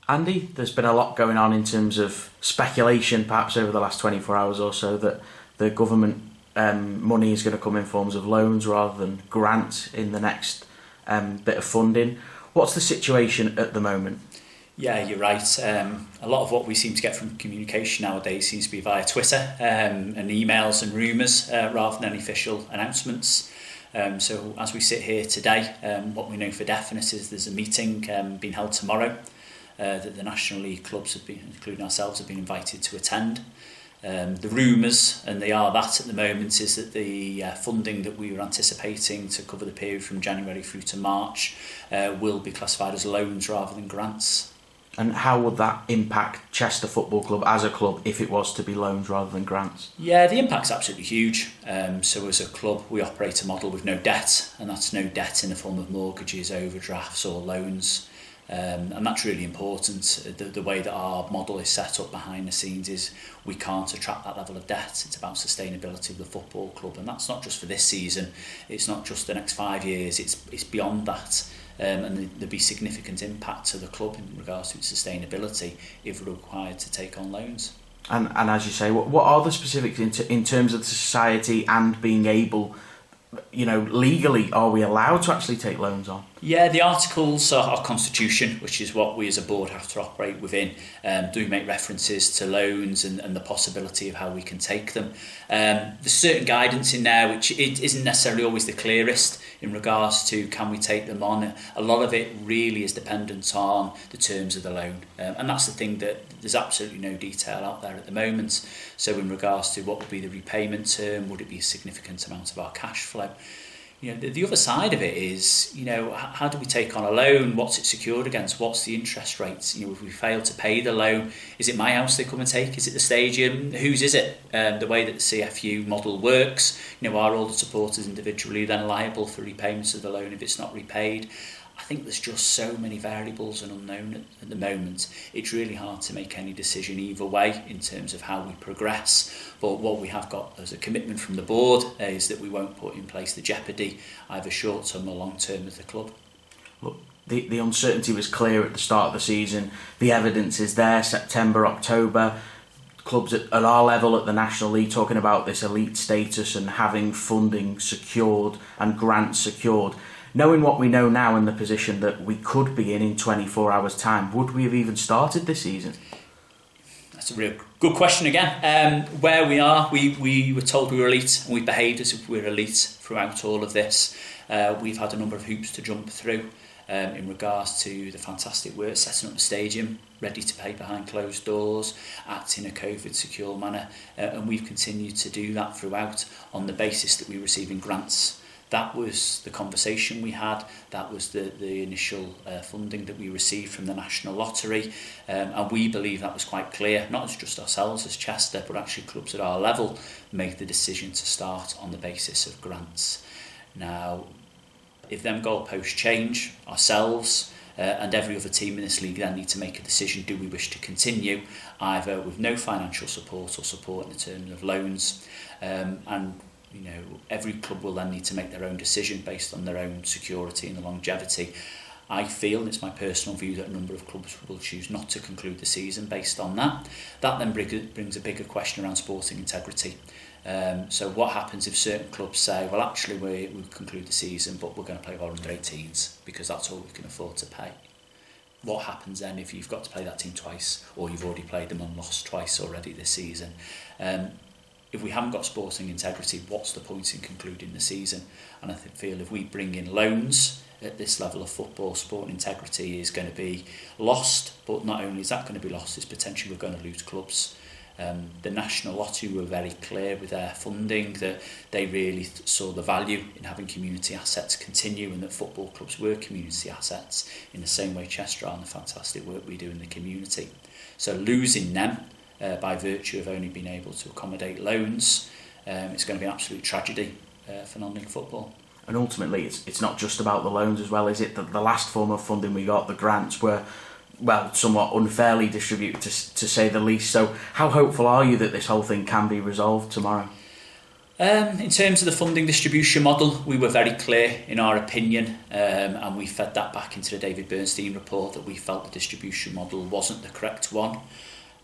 Andy, there's been a lot going on in terms of speculation, perhaps over the last 24 hours or so, that the government money is going to come in forms of loans rather than grants in the next bit of funding. What's the situation at the moment? Yeah, you're right. A lot of what we seem to get from communication nowadays seems to be via Twitter and emails and rumours rather than any official announcements. So as we sit here today, what we know for definite is there's a meeting being held tomorrow that the National League clubs, including ourselves, have been invited to attend. The rumours, and they are that at the moment, is that the funding that we were anticipating to cover the period from January through to March will be classified as loans rather than grants. And how would that impact Chester Football Club as a club if it was to be loans rather than grants? Yeah, the impact's absolutely huge. So as a club, we operate a model with no debt, and that's no debt in the form of mortgages, overdrafts or loans. And that's really important. The way that our model is set up behind the scenes is we can't attract that level of debt. It's about sustainability of the football club, and that's not just for this season. It's not just the next 5 years. It's beyond that. And there'd be significant impact to the club in regards to its sustainability if we're required to take on loans. And as you say, what are the specifics in terms of the society and being able, legally, are we allowed to actually take loans on? Yeah, the articles are our constitution, which is what we as a board have to operate within, do make references to loans and the possibility of how we can take them. There's certain guidance in there which it isn't necessarily always the clearest in regards to can we take them on. A lot of it really is dependent on the terms of the loan, and that's the thing that there's absolutely no detail out there at the moment. So in regards to what would be the repayment term, would it be a significant amount of our cash flow? The other side of it is, how do we take on a loan? What's it secured against? What's the interest rates? If we fail to pay the loan, is it my house they come and take? Is it the stadium? Whose is it? The way that the CFU model works, are all the supporters individually then liable for repayments of the loan if it's not repaid? I think there's just so many variables and unknown at the moment. It's really hard to make any decision either way in terms of how we progress. But what we have got as a commitment from the board is that we won't put in place the jeopardy, either short-term or long-term, of the club. Look, the uncertainty was clear at the start of the season. The evidence is there, September, October. Clubs at our level at the National League talking about this elite status and having funding secured and grants secured. Knowing what we know now in the position that we could be in 24 hours' time, would we have even started this season? That's a real good question again. Where we are, we were told we were elite, and we behaved as if we were elite throughout all of this. We've had a number of hoops to jump through in regards to the fantastic work setting up the stadium, ready to pay behind closed doors, act in a COVID-secure manner, and we've continued to do that throughout on the basis that we were receiving grants. That was the conversation we had. That was the initial funding that we received from the National Lottery. And we believe that was quite clear, not as just ourselves as Chester, but actually clubs at our level made the decision to start on the basis of grants. Now, if them goalposts change, ourselves and every other team in this league then need to make a decision, do we wish to continue, either with no financial support or support in the terms of loans. Every club will then need to make their own decision based on their own security and the longevity. I feel, and it's my personal view, that a number of clubs will choose not to conclude the season based on that. That then brings a bigger question around sporting integrity. So what happens if certain clubs say, well, actually, we'll conclude the season, but we're going to play our under-18s because that's all we can afford to pay? What happens then if you've got to play that team twice, or you've already played them and lost twice already this season? If we haven't got sporting integrity, what's the point in concluding the season? And I feel if we bring in loans at this level of football, sport integrity is going to be lost. But not only is that going to be lost, it's potentially we're going to lose clubs. The National Lottery were very clear with their funding that they really saw the value in having community assets continue, and that football clubs were community assets in the same way Chester are, and the fantastic work we do in the community. So losing them by virtue of only being able to accommodate loans, it's going to be an absolute tragedy for non-league football. And ultimately, it's not just about the loans as well, is it? The last form of funding we got, the grants, were, well, somewhat unfairly distributed, to say the least. So how hopeful are you that this whole thing can be resolved tomorrow? In terms of the funding distribution model, we were very clear in our opinion, and we fed that back into the David Bernstein report that we felt the distribution model wasn't the correct one.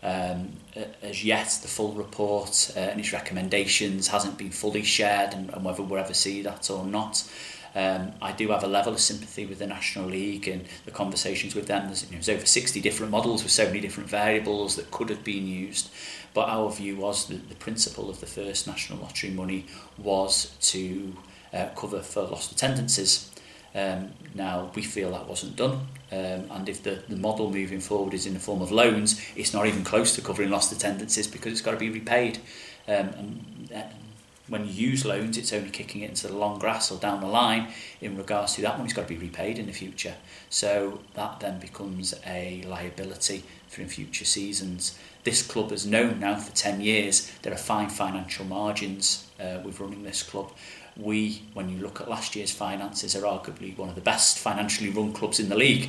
As yet, the full report and its recommendations hasn't been fully shared, and whether we'll ever see that or not. I do have a level of sympathy with the National League and the conversations with them. There's over 60 different models with so many different variables that could have been used. But our view was that the principle of the first National Lottery money was to cover for lost attendances. Now, we feel that wasn't done. And if the model moving forward is in the form of loans, it's not even close to covering lost attendances because it's got to be repaid. When you use loans, it's only kicking it into the long grass or down the line in regards to that money's got to be repaid in the future. So that then becomes a liability for in future seasons. This club has known now for 10 years there are fine financial margins with running this club. When you look at last year's finances, are arguably one of the best financially run clubs in the league.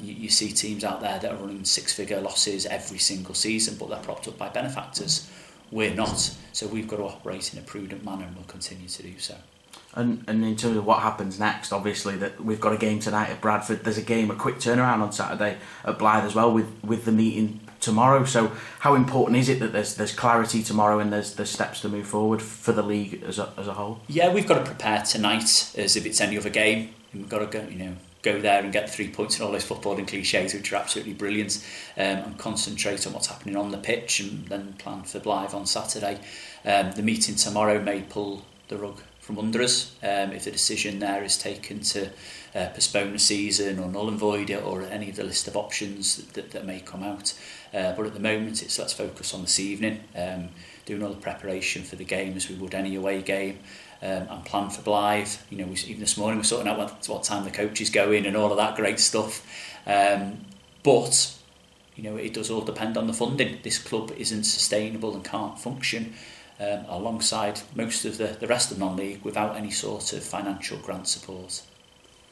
You see teams out there that are running six-figure losses every single season, but they're propped up by benefactors. We're not, so we've got to operate in a prudent manner and we'll continue to do so. And in terms of what happens next, obviously that we've got a game tonight at Bradford. There's a quick turnaround on Saturday at Blythe as well with the meeting tomorrow. So how important is it that there's clarity tomorrow and there's steps to move forward for the league as a whole? Yeah, we've got to prepare tonight as if it's any other game. We've got to go there and get 3 points and all those footballing cliches, which are absolutely brilliant, and concentrate on what's happening on the pitch and then plan for Blythe on Saturday. The meeting tomorrow may pull the rug from under us if the decision there is taken to postpone the season or null and void it or any of the list of options that may come out. But at the moment, it's let's focus on this evening, doing all the preparation for the game as we would any away game. And plan for Blythe. Even this morning we're sorting out what time the coaches go in and all of that great stuff. But it does all depend on the funding. This club isn't sustainable and can't function alongside most of the rest of non-league without any sort of financial grant support.